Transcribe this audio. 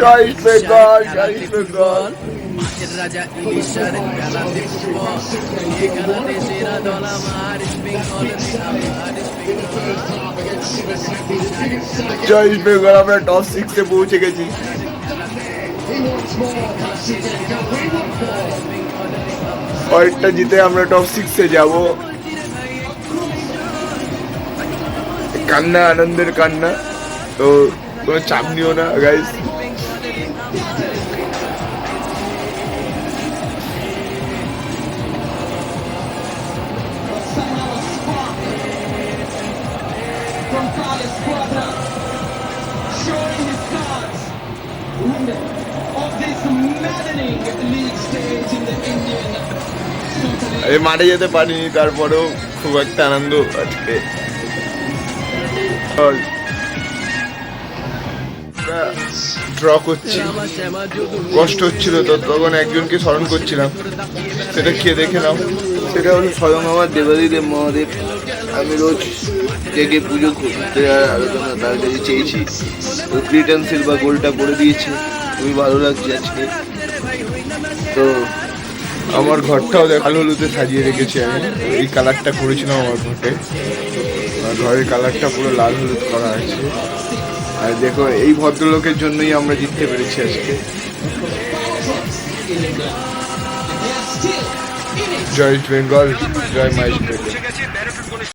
জয় বেঙ্গল, জয় বেঙ্গল। মাছের রাজা ইলিশার খেলা দেখব, এই খেলাতে সেরা দল আমার ইস্ট বেঙ্গল, আমার ইস্ট বেঙ্গল। জয় বেঙ্গল, আমরা টপ 6 এ পৌঁছে গেছি। পরেরটা জিতে আমরা টপ 6 এ যাবো। কান্না, আনন্দের কান্না। তো কোনো চাপ নিও না গাইস। এই মাঠে যেতে পারিনি, তারপরেও খুব একটা আনন্দ আজকে। ড্র করছি, কষ্ট হচ্ছিল তো, তখন একজনকে স্মরণ করছিলাম। সেটা খেয়ে দেখে নাও। সেটা হলো স্বয়ং আমার দেবাদিদেব মহাদেব। আমি রোজ জেগে পুজো করতে আরাধনা তার কাছে চেয়েছি, তো ক্রিটেন সিলভার গোলটা করে দিয়েছে। খুবই ভালো লাগছে আজকে। তো আমার ঘরটাও লাল হলুদে সাজিয়ে রেখেছি আমি। এই কালারটা করেছিলাম আমার ঘরে। ঘরের কালারটা পুরো লাল হলুদ করা আছে। আর দেখো, এই ভদ্রলোকের জন্যই আমরা জিততে পেরেছি আজকে। জয় বেঙ্গল, জয় মাই বেঙ্গল।